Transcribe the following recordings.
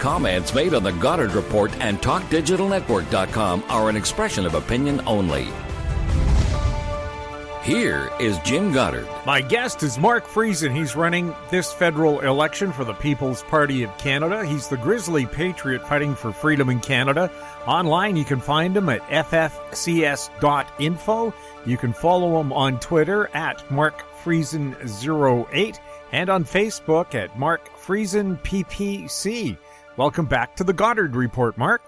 comments made on the Goddard Report and TalkDigitalNetwork.com are an expression of opinion only. Here is Jim Goddard. My guest is Mark Friesen. He's running this federal election for the People's Party of Canada. He's the grizzly patriot fighting for freedom in Canada. Online, you can find him at ffcs.info. You can follow him on Twitter at MarkFriesen08 and on Facebook at Mark Friesen PPC. Welcome back to the Goddard Report, Mark.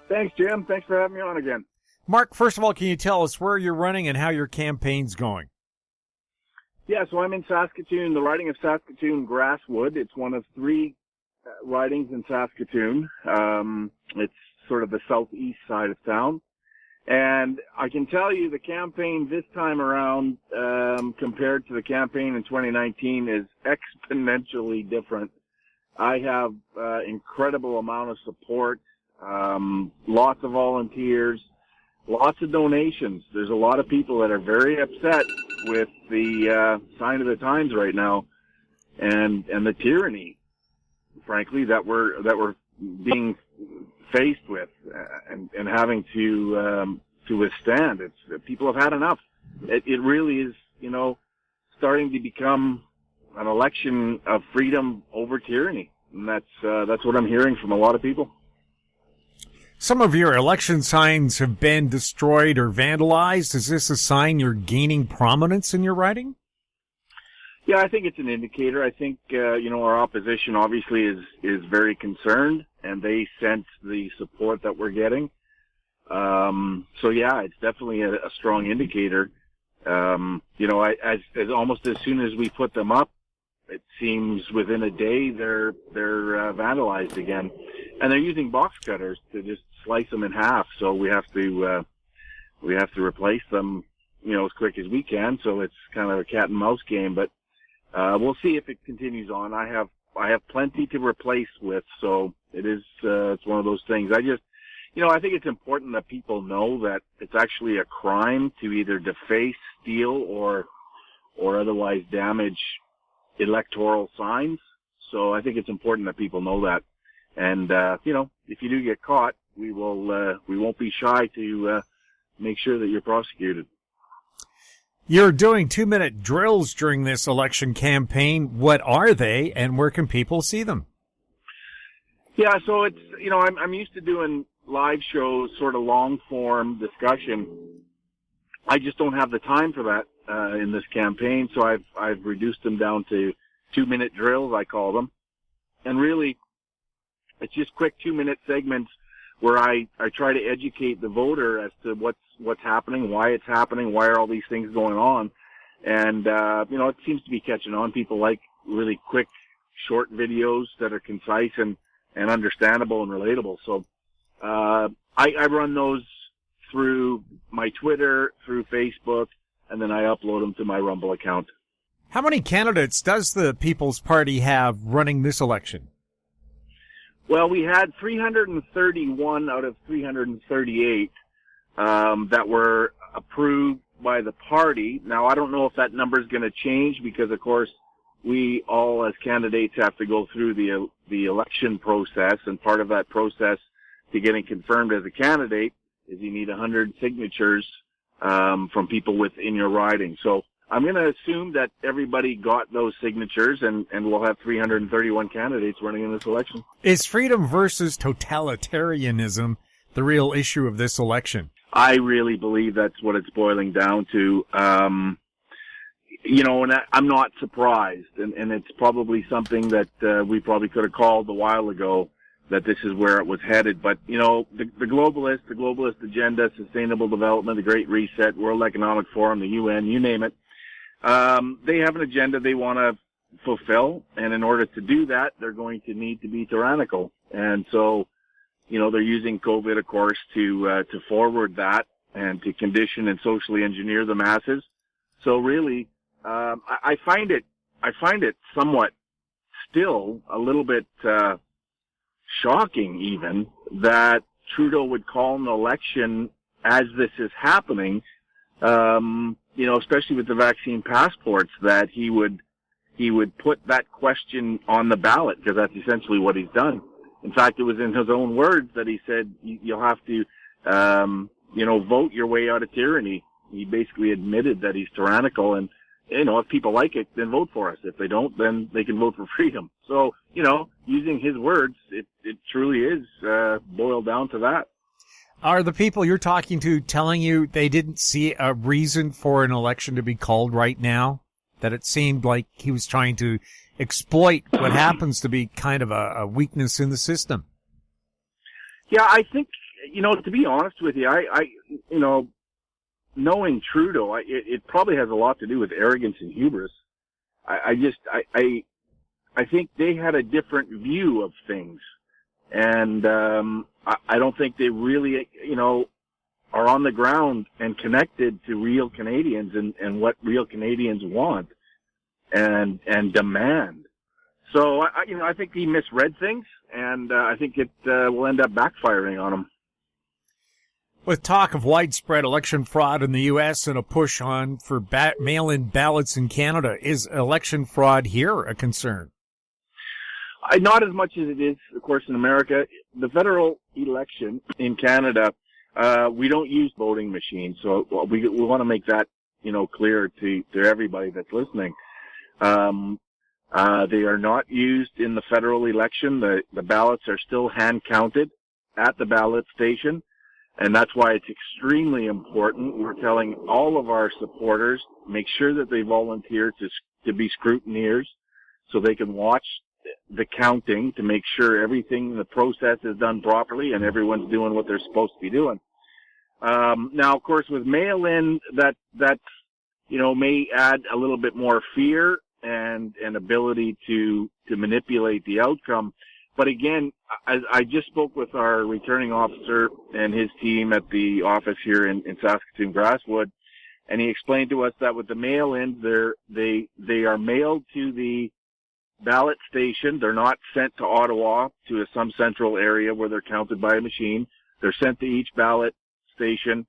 Thanks, Jim. Thanks for having me on again. Mark, first of all, can you tell us where you're running and how your campaign's going? Yeah, so I'm in Saskatoon, the riding of Saskatoon Grasswood. It's one of three ridings in Saskatoon. It's sort of the southeast side of town. And I can tell you the campaign this time around, compared to the campaign in 2019, is exponentially different. I have incredible amount of support, lots of volunteers, lots of donations. There's a lot of people that are very upset with the sign of the times right now, and the tyranny, frankly, that we're being faced with and having to withstand. People have had enough. It really is, starting to become an election of freedom over tyranny, and that's what I'm hearing from a lot of people. Some of your election signs have been destroyed or vandalized. Is this a sign you're gaining prominence in your riding? Yeah, I think it's an indicator. I think, our opposition obviously is very concerned, and they sense the support that we're getting. So yeah, it's definitely a strong indicator. As almost as soon as we put them up, it seems within a day they're vandalized again. And they're using box cutters to just slice them in half. So we have to replace them, as quick as we can. So it's kind of a cat and mouse game, but, we'll see if it continues on. I have plenty to replace with. So it's one of those things. I think it's important that people know that it's actually a crime to either deface, steal, or otherwise damage electoral signs. So I think it's important that people know that. And, if you do get caught, we won't be shy to, make sure that you're prosecuted. You're doing 2-minute drills during this election campaign. What are they, and where can people see them? Yeah, so it's, I'm used to doing live shows, sort of long form discussion. I just don't have the time for that, in this campaign. So I've reduced them down to 2-minute drills, I call them. And really, it's just quick 2-minute segments where I try to educate the voter as to what's happening, why it's happening, why are all these things going on. And, it seems to be catching on. People like really quick, short videos that are concise and understandable and relatable. So, I run those through my Twitter, through Facebook, and then I upload them to my Rumble account. How many candidates does the People's Party have running this election? Well, we had 331 out of 338 that were approved by the party. Now, I don't know if that number is going to change because, of course, we all as candidates have to go through the election process, and part of that process to getting confirmed as a candidate is you need 100 signatures from people within your riding. So I'm going to assume that everybody got those signatures, and we'll have 331 candidates running in this election. Is freedom versus totalitarianism the real issue of this election? I really believe that's what it's boiling down to. And I'm not surprised, and it's probably something that we probably could have called a while ago, that this is where it was headed. But, the globalist agenda, sustainable development, the Great Reset, World Economic Forum, the UN, you name it, they have an agenda they want to fulfill, and in order to do that, they're going to need to be tyrannical. And so, they're using COVID, of course, to forward that and to condition and socially engineer the masses. So really, I find it somewhat still a little bit, shocking even that Trudeau would call an election as this is happening, especially with the vaccine passports, that he would put that question on the ballot, because that's essentially what he's done. In fact, it was in his own words that he said, you'll have to, vote your way out of tyranny. He basically admitted that he's tyrannical, and, if people like it, then vote for us. If they don't, then they can vote for freedom. So, using his words, it truly is boiled down to that. Are the people you're talking to telling you they didn't see a reason for an election to be called right now? That it seemed like he was trying to exploit what happens to be kind of a weakness in the system? Yeah, I think, to be honest with you, I knowing Trudeau, it probably has a lot to do with arrogance and hubris. I think they had a different view of things. And I don't think they really, are on the ground and connected to real Canadians and what real Canadians want and demand. So, I think he misread things, and I think it will end up backfiring on him. With talk of widespread election fraud in the U.S. and a push on for mail-in ballots in Canada, is election fraud here a concern? Not as much as it is, of course, in America. The federal election in Canada, we don't use voting machines, so we want to make that, clear to everybody that's listening. They are not used in the federal election. The ballots are still hand counted at the ballot station, and that's why it's extremely important. We're telling all of our supporters, make sure that they volunteer to be scrutineers so they can watch the counting to make sure everything, the process is done properly and everyone's doing what they're supposed to be doing. Now, of course, with mail-in, that may add a little bit more fear and ability to manipulate the outcome. But again, I just spoke with our returning officer and his team at the office here in Saskatoon Grasswood, and he explained to us that with the mail-ins, they are mailed to the ballot station. They're not sent to Ottawa to some central area where they're counted by a machine. They're sent to each ballot station,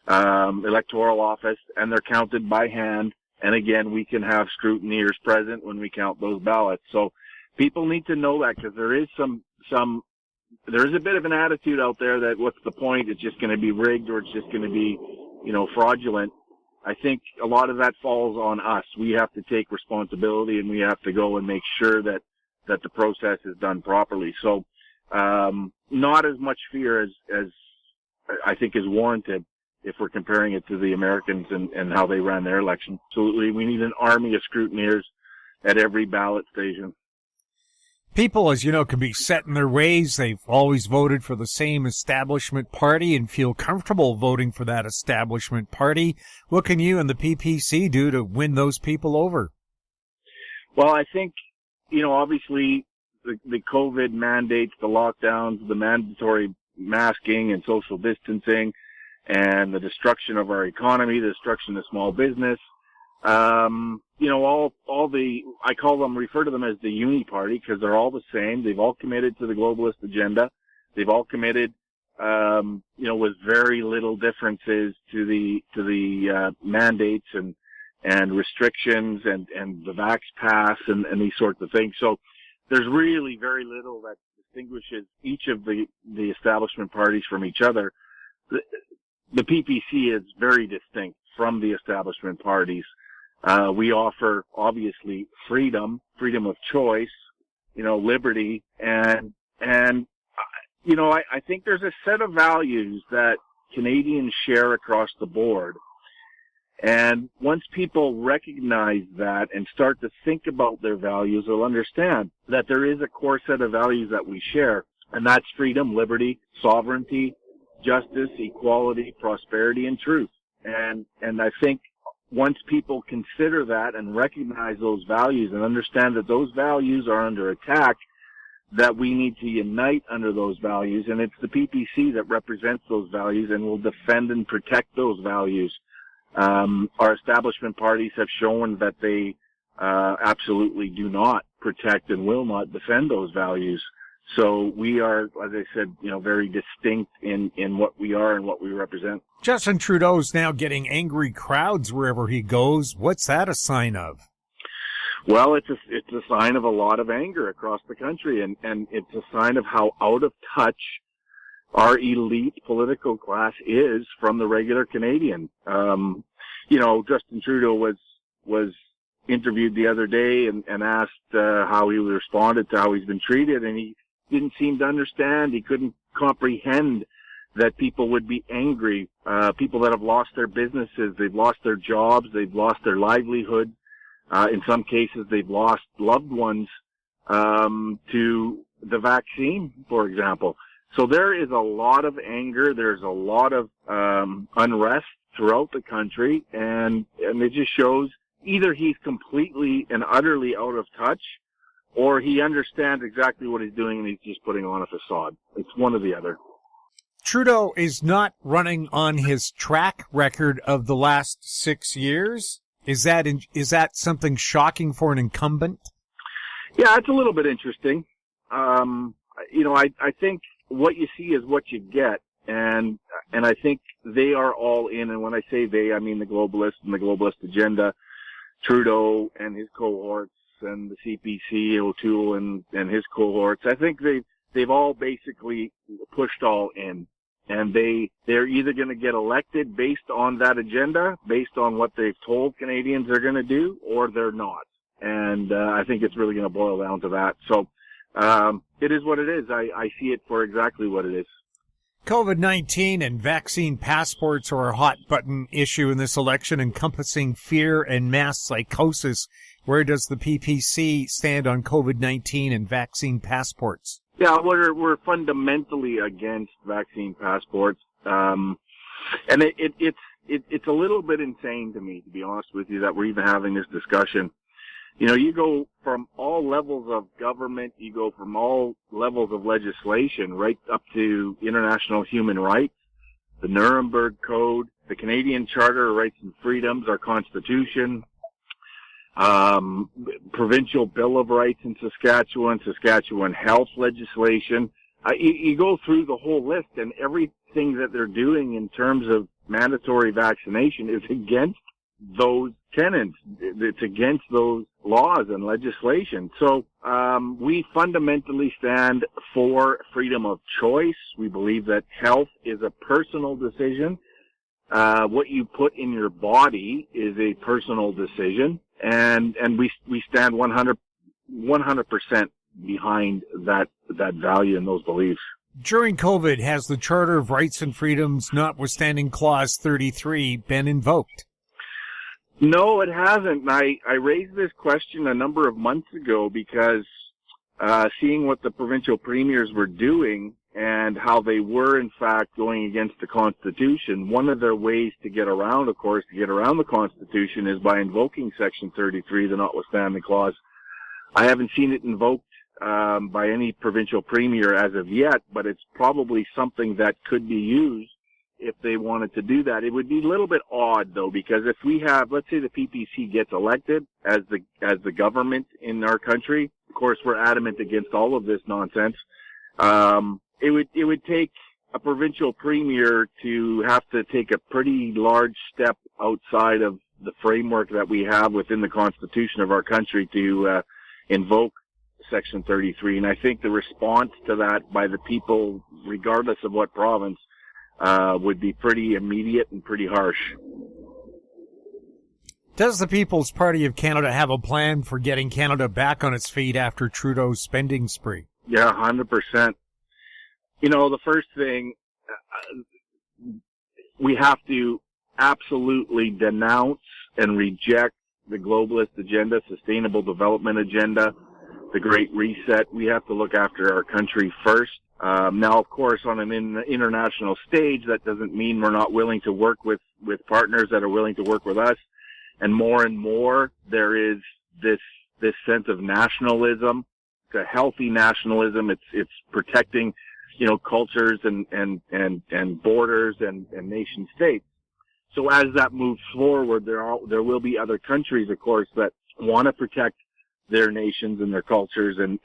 electoral office, and they're counted by hand. And again, we can have scrutineers present when we count those ballots. So people need to know that, because there is there is a bit of an attitude out there that what's the point? It's just going to be rigged, or it's just going to be, fraudulent. I think a lot of that falls on us. We have to take responsibility, and we have to go and make sure that the process is done properly. So, not as much fear as I think is warranted if we're comparing it to the Americans and how they ran their election. Absolutely. We need an army of scrutineers at every ballot station. People, as you know, can be set in their ways. They've always voted for the same establishment party and feel comfortable voting for that establishment party. What can you and the PPC do to win those people over? Well, I think, obviously the COVID mandates, the lockdowns, the mandatory masking and social distancing, and the destruction of our economy, the destruction of small business, refer to them as the uni party, because they're all the same. They've all committed to the globalist agenda. They've all committed, with very little differences to the mandates and restrictions and the Vax Pass and these sorts of things. So there's really very little that distinguishes each of the establishment parties from each other. The PPC is very distinct from the establishment parties. We offer, obviously, freedom of choice, liberty, and I think there's a set of values that Canadians share across the board. And once people recognize that and start to think about their values, they'll understand that there is a core set of values that we share, and that's freedom, liberty, sovereignty, justice, equality, prosperity, and truth. And I think once people consider that and recognize those values and understand that those values are under attack, that we need to unite under those values. And it's the PPC that represents those values and will defend and protect those values. Our establishment parties have shown that they absolutely do not protect and will not defend those values. So we are, as I said, very distinct in what we are and what we represent. Justin Trudeau's now getting angry crowds wherever he goes. What's that a sign of? Well, it's a sign of a lot of anger across the country, and it's a sign of how out of touch our elite political class is from the regular Canadian. Justin Trudeau was interviewed the other day and asked how he responded to how he's been treated, and he didn't seem to understand. He couldn't comprehend that people would be angry. People that have lost their businesses, they've lost their jobs, they've lost their livelihood. In some cases, they've lost loved ones to the vaccine, for example. So there is a lot of anger. There's a lot of unrest throughout the country, and it just shows either he's completely and utterly out of touch, or he understands exactly what he's doing and he's just putting on a facade. It's one or the other. Trudeau is not running on his track record of the last 6 years. Is that something shocking for an incumbent? Yeah, it's a little bit interesting. I think what you see is what you get, and I think they are all in. And when I say they, I mean the globalists and the globalist agenda, Trudeau and his cohorts, and the CPC, O'Toole and his cohorts. I think they've all basically pushed all in. And they're either going to get elected based on that agenda, based on what they've told Canadians they're going to do, or they're not. And I think it's really going to boil down to that. So it is what it is. I see it for exactly what it is. COVID-19 and vaccine passports are a hot-button issue in this election, encompassing fear and mass psychosis. Where does the PPC stand on COVID-19 and vaccine passports? Yeah, we're fundamentally against vaccine passports, and it's a little bit insane to me, to be honest with you, that we're even having this discussion. You go from all levels of government, you go from all levels of legislation, right up to international human rights, the Nuremberg Code, the Canadian Charter of Rights and Freedoms, our Constitution, provincial Bill of Rights in Saskatchewan health legislation. You go through the whole list, and everything that they're doing in terms of mandatory vaccination is against those tenets. It's against those laws and legislation. So we fundamentally stand for freedom of choice. We believe that health is a personal decision. What you put in your body is a personal decision. And we stand 100% behind that value and those beliefs. During COVID, has the Charter of Rights and Freedoms, notwithstanding Clause 33, been invoked? No, it hasn't. And I raised this question a number of months ago because seeing what the provincial premiers were doing and how they were, in fact, going against the Constitution. One of their ways to get around the Constitution is by invoking Section 33, the notwithstanding clause. I haven't seen it invoked by any provincial premier as of yet, but it's probably something that could be used if they wanted to do that. It would be a little bit odd, though, because if we have, let's say the PPC gets elected as the government in our country, of course, we're adamant against all of this nonsense. It would take a provincial premier to have to take a pretty large step outside of the framework that we have within the Constitution of our country to invoke Section 33. And I think the response to that by the people, regardless of what province, would be pretty immediate and pretty harsh. Does the People's Party of Canada have a plan for getting Canada back on its feet after Trudeau's spending spree? Yeah, 100%. The first thing, we have to absolutely denounce and reject the globalist agenda, sustainable development agenda, the Great Reset. We have to look after our country first. Now, of course, on an international stage, that doesn't mean we're not willing to work with partners that are willing to work with us. And more, there is this sense of nationalism. It's a healthy nationalism. It's protecting, cultures and borders and nation states. So as that moves forward, there will be other countries, of course, that want to protect their nations and their cultures and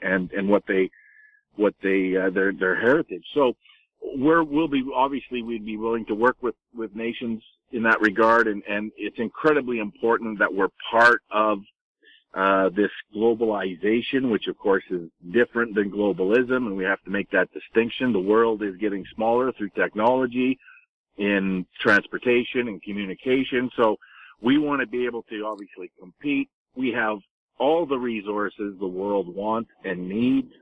their heritage. So we'd be willing to work with nations in that regard, and it's incredibly important that we're part of this globalization, which of course is different than globalism, and we have to make that distinction. The world is getting smaller through technology, in transportation and communication. So we want to be able to obviously compete. We have all the resources the world wants and needs.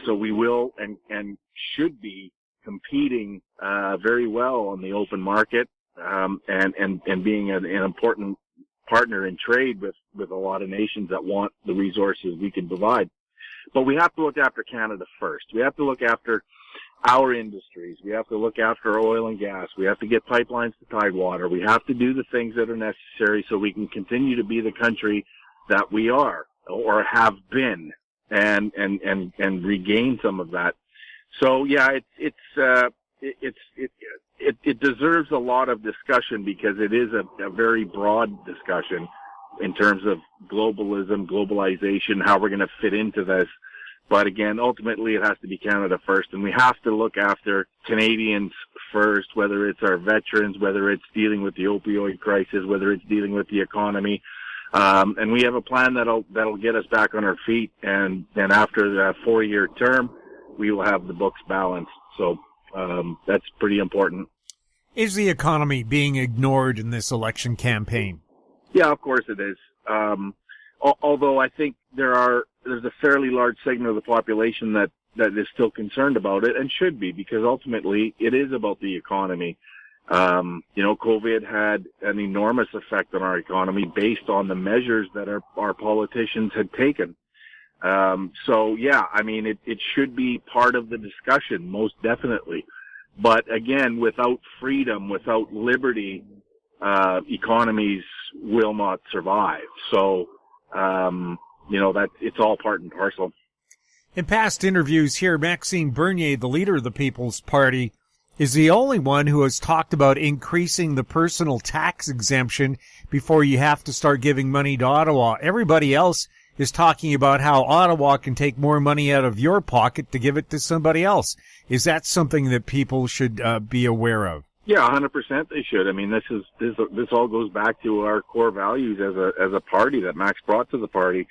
So we will and should be competing very well on the open market, and being an important partner in trade with a lot of nations that want the resources we can provide. But we have to look after Canada first. We have to look after our industries. We have to look after oil and gas. We have to get pipelines to Tidewater. We have to do the things that are necessary so we can continue to be the country that we are or have been, and regain some of that. So yeah, it deserves a lot of discussion because it is a very broad discussion in terms of globalism, globalization, how we're going to fit into this. But again, ultimately it has to be Canada first, and we have to look after Canadians first, whether it's our veterans, whether it's dealing with the opioid crisis, whether it's dealing with the economy. And we have a plan that'll get us back on our feet, and then after the 4-year term, we will have the books balanced. So that's pretty important. Is the economy being ignored in this election campaign? Yeah, of course it is. Although I think there's a fairly large segment of the population that is still concerned about it, and should be, because ultimately it is about the economy. COVID had an enormous effect on our economy based on the measures that our politicians had taken. So yeah, I mean, it should be part of the discussion, most definitely. But again, without freedom, without liberty, economies will not survive. So, that it's all part and parcel. In past interviews here, Maxime Bernier, the leader of the People's Party, is the only one who has talked about increasing the personal tax exemption before you have to start giving money to Ottawa. Everybody else is talking about how Ottawa can take more money out of your pocket to give it to somebody else. Is that something that people should be aware of? Yeah, 100% they should. I mean, this all goes back to our core values as a party that Max brought to the party.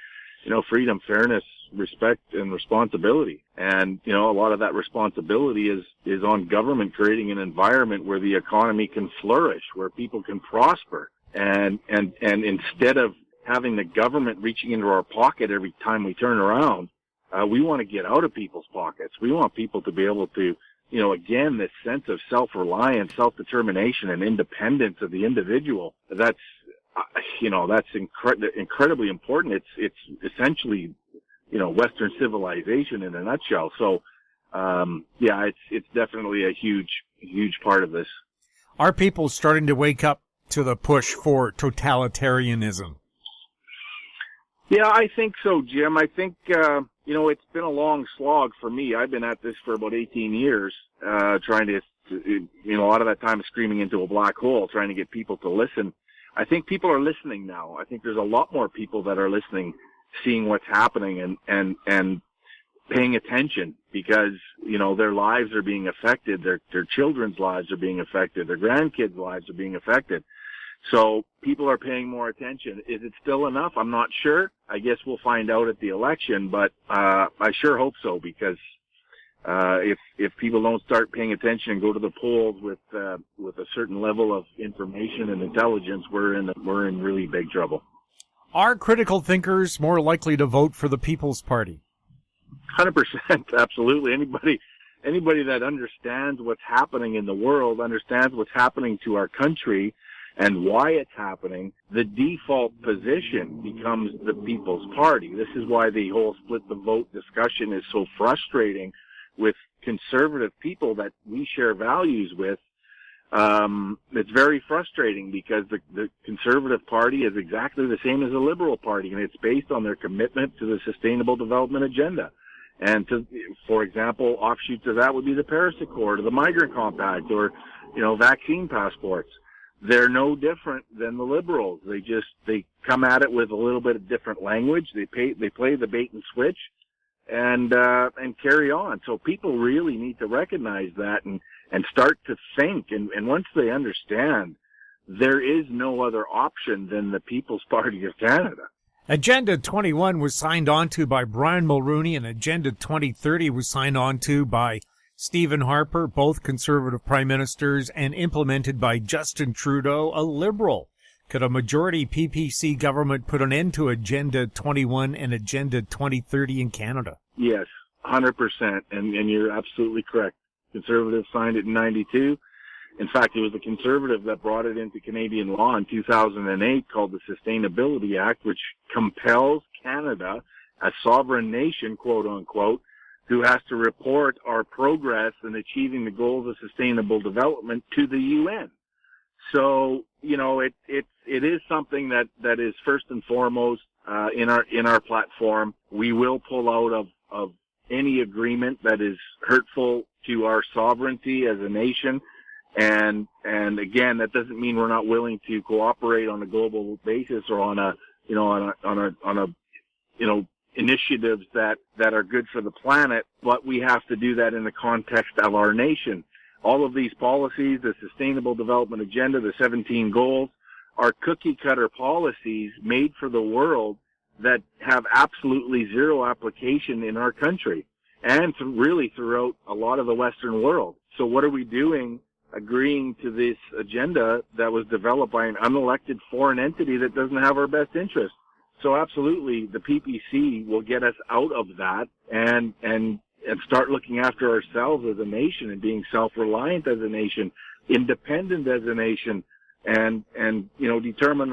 Freedom, fairness, respect, and responsibility. And, a lot of that responsibility is on government creating an environment where the economy can flourish, where people can prosper. And instead of having the government reaching into our pocket every time we turn around, we want to get out of people's pockets. We want people to be able to, again, this sense of self-reliance, self-determination, and independence of the individual. That's incredibly important. It's essentially, Western civilization in a nutshell. So, it's definitely a huge part of this. Are people starting to wake up to the push for totalitarianism? Yeah, I think so, Jim. I think, it's been a long slog for me. I've been at this for about 18 years, trying to, a lot of that time screaming into a black hole, trying to get people to listen. I think people are listening now. I think there's a lot more people that are listening, seeing what's happening and paying attention, because, their lives are being affected. Their children's lives are being affected. Their grandkids' lives are being affected. So people are paying more attention. Is it still enough? I'm not sure. I guess we'll find out at the election, but I sure hope so, because if people don't start paying attention and go to the polls with a certain level of information and intelligence, we're in really big trouble. Are critical thinkers more likely to vote for the People's Party? 100%, absolutely. Anybody that understands what's happening in the world, understands what's happening to our country, and why it's happening, the default position becomes the People's Party. This is why the whole split the vote discussion is so frustrating with conservative people that we share values with. It's very frustrating because the Conservative Party is exactly the same as the Liberal Party, and it's based on their commitment to the Sustainable Development Agenda. And for example, offshoots of that would be the Paris Accord or the Migrant Compact or, vaccine passports. They're no different than the Liberals. They come at it with a little bit of different language. They play the bait and switch and carry on. So people really need to recognize that and start to think. And once they understand, there is no other option than the People's Party of Canada. Agenda 21 was signed onto by Brian Mulroney, and Agenda 2030 was signed onto by Stephen Harper, both Conservative prime ministers, and implemented by Justin Trudeau, a Liberal. Could a majority PPC government put an end to Agenda 21 and Agenda 2030 in Canada? Yes, 100%, and you're absolutely correct. Conservatives signed it in 92. In fact, it was the Conservative that brought it into Canadian law in 2008 called the Sustainability Act, which compels Canada, a sovereign nation, quote unquote, who has to report our progress in achieving the goals of sustainable development to the UN. So, you know, it is something that is first and foremost in our platform. We will pull out of any agreement that is hurtful to our sovereignty as a nation. And again, that doesn't mean we're not willing to cooperate on a global basis or on a initiatives that are good for the planet, but we have to do that in the context of our nation. All of these policies, the Sustainable Development Agenda, the 17 goals, are cookie-cutter policies made for the world that have absolutely zero application in our country and really throughout a lot of the Western world. So what are we doing agreeing to this agenda that was developed by an unelected foreign entity that doesn't have our best interest? So absolutely, the PPC will get us out of that and start looking after ourselves as a nation and being self-reliant as a nation, independent as a nation, and you know, determine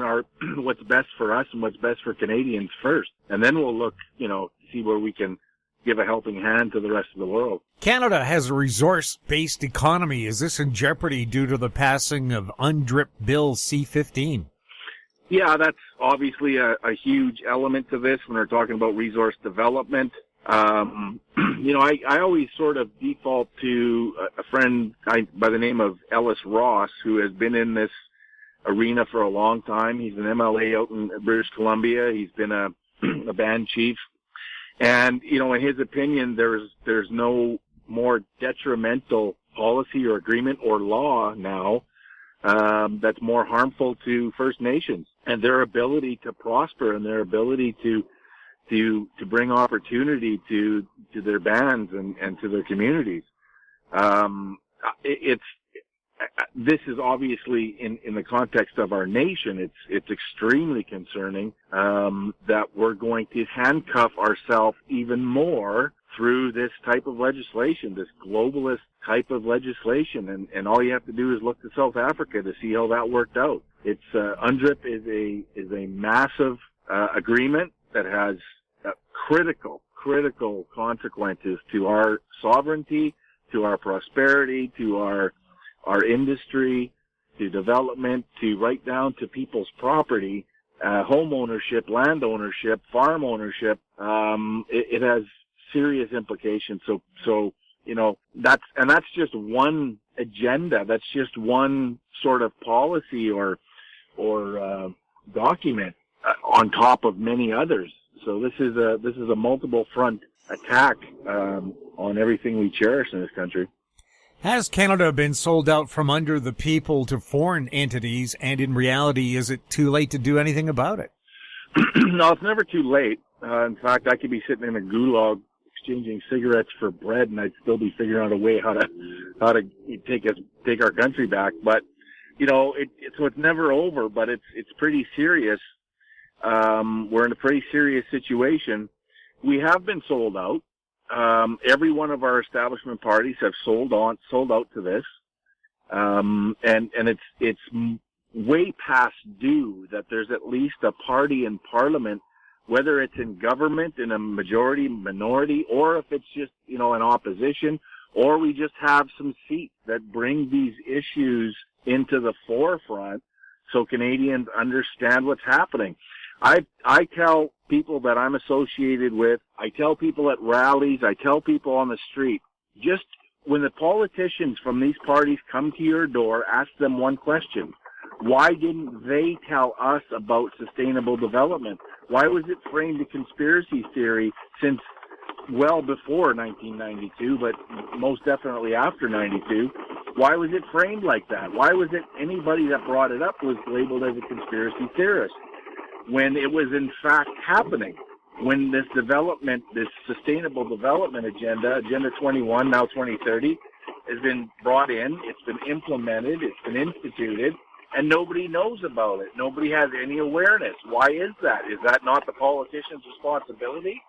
what's best for us and what's best for Canadians first. And then we'll look, you know, see where we can give a helping hand to the rest of the world. Canada has a resource-based economy. Is this in jeopardy due to the passing of UNDRIP Bill C-15? Yeah, that's obviously a huge element to this when we're talking about resource development. You know, I always sort of default to a friend by the name of Ellis Ross, who has been in this arena for a long time. He's an MLA out in British Columbia. He's been a band chief. And, you know, in his opinion, there's no more detrimental policy or agreement or law now that's more harmful to First Nations and their ability to prosper and their ability to bring opportunity to their bands and to their communities. This is obviously in the context of our nation, it's extremely concerning that we're going to handcuff ourselves even more through this type of legislation, this globalist type of legislation, and all you have to do is look to South Africa to see how that worked out. It's UNDRIP is a massive agreement that has critical consequences to our sovereignty, to our prosperity, to our industry, to development, to right down to people's property, home ownership, land ownership, farm ownership. It has serious implications. So you know, that's just one agenda. That's just one sort of policy or document on top of many others. So this is a multiple front attack on everything we cherish in this country. Has Canada been sold out from under the people to foreign entities, and in reality, is it too late to do anything about it? No, it's never too late. In fact, I could be sitting in a gulag exchanging cigarettes for bread, and I'd still be figuring out a way how to take our country back. But you know, so it's never over. But it's pretty serious. We're in a pretty serious situation. We have been sold out. Every one of our establishment parties have sold out to this. And it's way past due that there's at least a party in Parliament, whether it's in government, in a majority, minority, or if it's just, you know, an opposition, or we just have some seats that bring these issues into the forefront so Canadians understand what's happening. I tell people that I'm associated with, I tell people at rallies, I tell people on the street, just when the politicians from these parties come to your door, ask them one question. Why didn't they tell us about sustainable development? Why was it framed a conspiracy theory since well before 1992, but most definitely after 92? Why was it framed like that? Why was it anybody that brought it up was labeled as a conspiracy theorist? when it was in fact happening. When this development, this sustainable development agenda, Agenda 21, now 2030, has been brought in, it's been implemented, it's been instituted, and nobody knows about it. Nobody has any awareness. Why is that? Is that not the politician's responsibility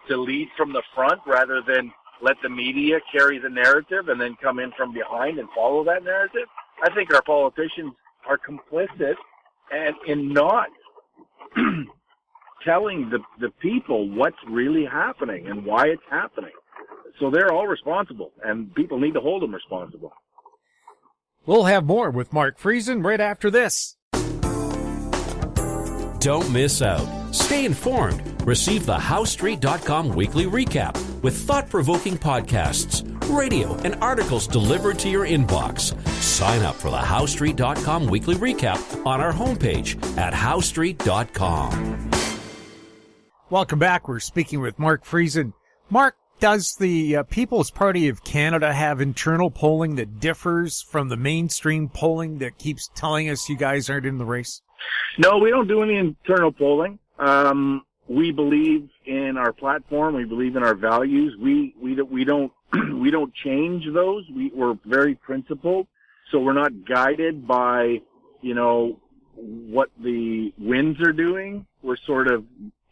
to lead from the front rather than let the media carry the narrative and then come in from behind and follow that narrative? I think our politicians are complicit and in not telling the people what's really happening and why it's happening. So they're all responsible, and people need to hold them responsible. We'll have more with Mark Friesen right after this. Don't miss out. Stay informed. Receive the HowStreet.com weekly recap with thought-provoking podcasts, radio, and articles delivered to your inbox. Sign up for the HowStreet.com weekly recap on our homepage at HowStreet.com. Welcome back. We're speaking with Mark Friesen. Mark, does the People's Party of Canada have internal polling that differs from the mainstream polling that keeps telling us you guys aren't in the race? No, we don't do any internal polling. We believe in our platform. We believe in our values. We don't we don't change those. We're very principled, so we're not guided by what the winds are doing. We're sort of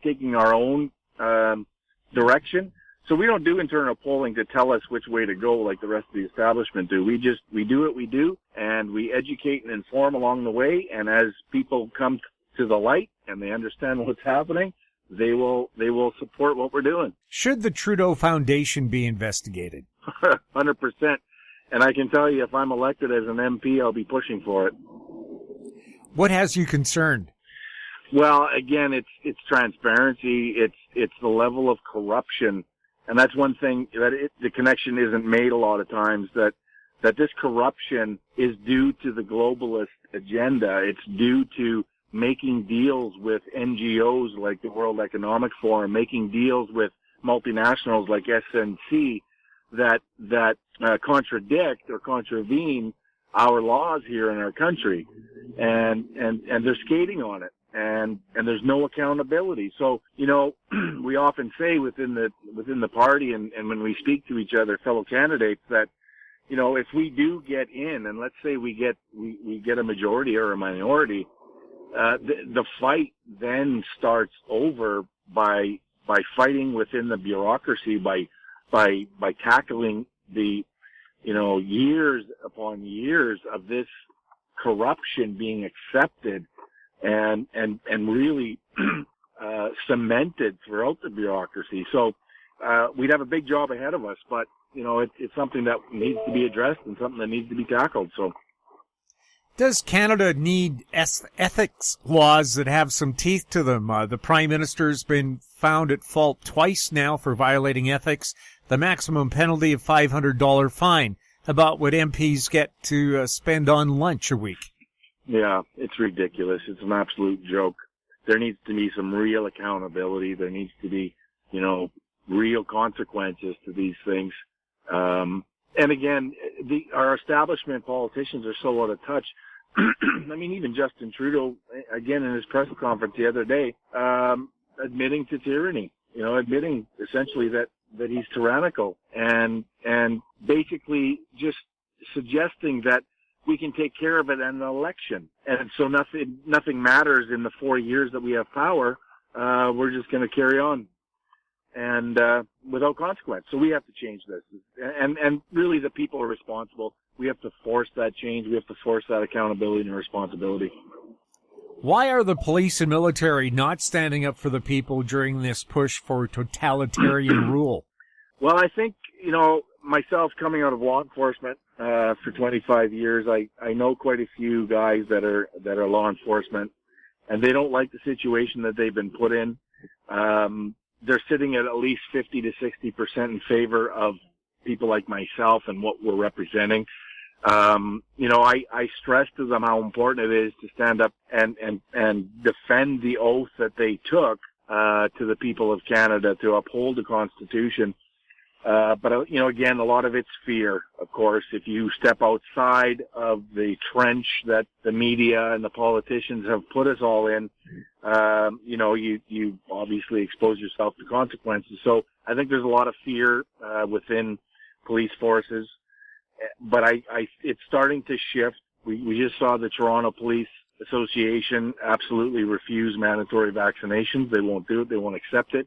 taking our own direction. So we don't do internal polling to tell us which way to go like the rest of the establishment do. We do what we do, and we educate and inform along the way. And as people come to the light and they understand what's happening, they will support what we're doing. Should the Trudeau Foundation be investigated? 100%. And I can tell you, if I'm elected as an MP, I'll be pushing for it. What has you concerned? Well, again, it's transparency. It's the level of corruption. And that's one thing that the connection isn't made a lot of times, that this corruption is due to the globalist agenda. It's due to making deals with NGOs like the World Economic Forum, making deals with multinationals like SNC that contradict or contravene our laws here in our country. And they're skating on it. And there's no accountability. So, we often say within the party and when we speak to each other, fellow candidates, that, if we do get in, and let's say we get a majority or a minority, the fight then starts over by fighting within the bureaucracy, by tackling the, years upon years of this corruption being accepted and really cemented throughout the bureaucracy. So we'd have a big job ahead of us, but it's something that needs to be addressed and something that needs to be tackled. So, does Canada need ethics laws that have some teeth to them? The Prime Minister's been found at fault twice now for violating ethics. The maximum penalty of $500 fine, about what MPs get to spend on lunch a week. Yeah, it's ridiculous. It's an absolute joke. There needs to be some real accountability. There needs to be, real consequences to these things. And again, our establishment politicians are so out of touch. I mean, even Justin Trudeau, again, in his press conference the other day, admitting to tyranny, admitting essentially that he's tyrannical and basically just suggesting that we can take care of it in an election. And so nothing matters in the 4 years that we have power. We're just going to carry on and without consequence. So we have to change this. And really the people are responsible. We have to force that change. We have to force that accountability and responsibility. Why are the police and military not standing up for the people during this push for totalitarian rule? Well, I think, myself coming out of law enforcement for 25 years, I know quite a few guys that are law enforcement, and they don't like the situation that they've been put in. They're sitting at least 50 to 60% in favor of people like myself and what we're representing. I stress to them how important it is to stand up and defend the oath that they took to the people of Canada to uphold the Constitution. But again, a lot of it's fear, of course. If you step outside of the trench that the media and the politicians have put us all in, you obviously expose yourself to consequences. So I think there's a lot of fear within police forces, but it's starting to shift. We just saw the Toronto Police Association absolutely refuse mandatory vaccinations. They won't do it. They won't accept it.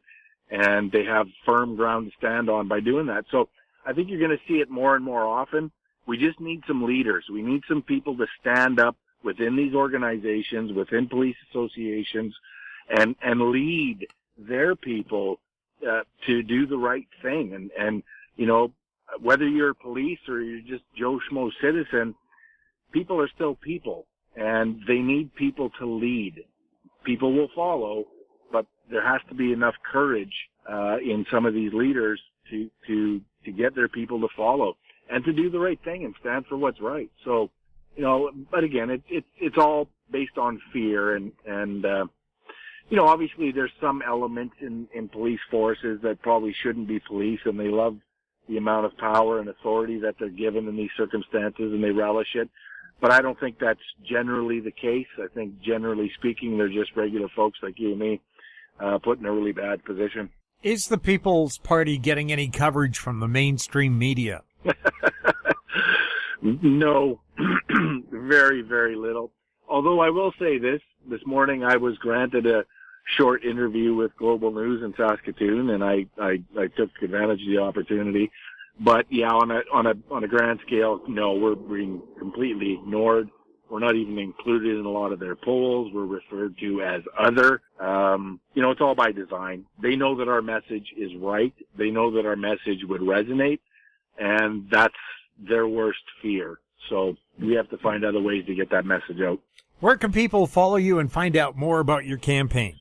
And they have firm ground to stand on by doing that. So I think you're going to see it more and more often. We just need some leaders. We need some people to stand up within these organizations, within police associations, and lead their people to do the right thing. And whether you're police or you're just Joe Schmo citizen, people are still people, and they need people to lead. People will follow, but there has to be enough courage in some of these leaders to get their people to follow and to do the right thing and stand for what's right. So, but again, it's all based on fear and obviously there's some elements in police forces that probably shouldn't be police, and they love the amount of power and authority that they're given in these circumstances, and they relish it. But I don't think that's generally the case. I think generally speaking, they're just regular folks like you and me, put in a really bad position. Is the People's Party getting any coverage from the mainstream media? No, very, very little. Although I will say this morning I was granted a short interview with Global News in Saskatoon, and I took advantage of the opportunity. But yeah, on a grand scale, no, we're being completely ignored. We're not even included in a lot of their polls. We're referred to as other. It's all by design. They know that our message is right. They know that our message would resonate, and that's their worst fear. So we have to find other ways to get that message out. Where can people follow you and find out more about your campaign?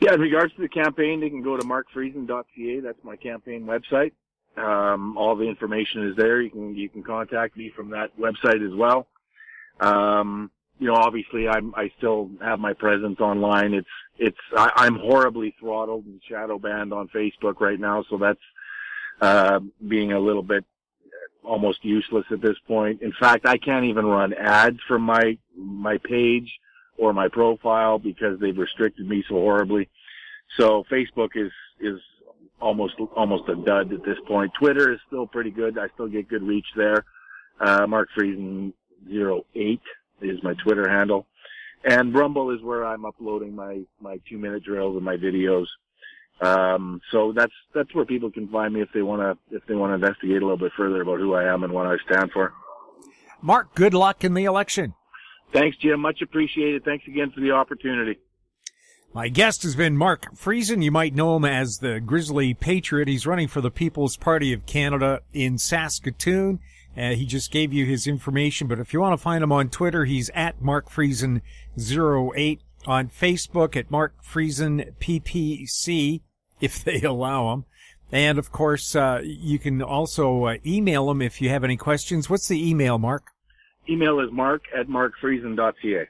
Yeah, in regards to the campaign, they can go to markfriesen.ca. That's my campaign website. All the information is there. You can contact me from that website as well. Obviously I still have my presence online. I'm horribly throttled and shadow banned on Facebook right now. So that's, being a little bit almost useless at this point. In fact, I can't even run ads from my page or my profile because they've restricted me so horribly. So Facebook is almost a dud at this point. Twitter is still pretty good. I still get good reach there. Mark Friesen 08 is my Twitter handle. And Rumble is where I'm uploading my 2-minute drills and my videos. So that's where people can find me if they want to investigate a little bit further about who I am and what I stand for. Mark, good luck in the election. Thanks, Jim. Much appreciated. Thanks again for the opportunity. My guest has been Mark Friesen. You might know him as the Grizzly Patriot. He's running for the People's Party of Canada in Saskatoon. He just gave you his information, but if you want to find him on Twitter, he's at Mark Friesen 08, on Facebook at Mark Friesen PPC, if they allow him. And of course, you can also email him if you have any questions. What's the email, Mark? Email is mark@markfriesen.ca.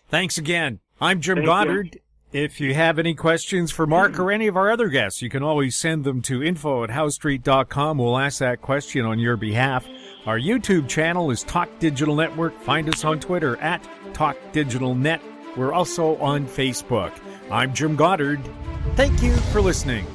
Thanks again. I'm Jim Thank Goddard. you. If you have any questions for Mark or any of our other guests, you can always send them to info@howstreet.com. We'll ask that question on your behalf. Our YouTube channel is Talk Digital Network. Find us on Twitter at Talk Digital Net. We're also on Facebook. I'm Jim Goddard. Thank you for listening.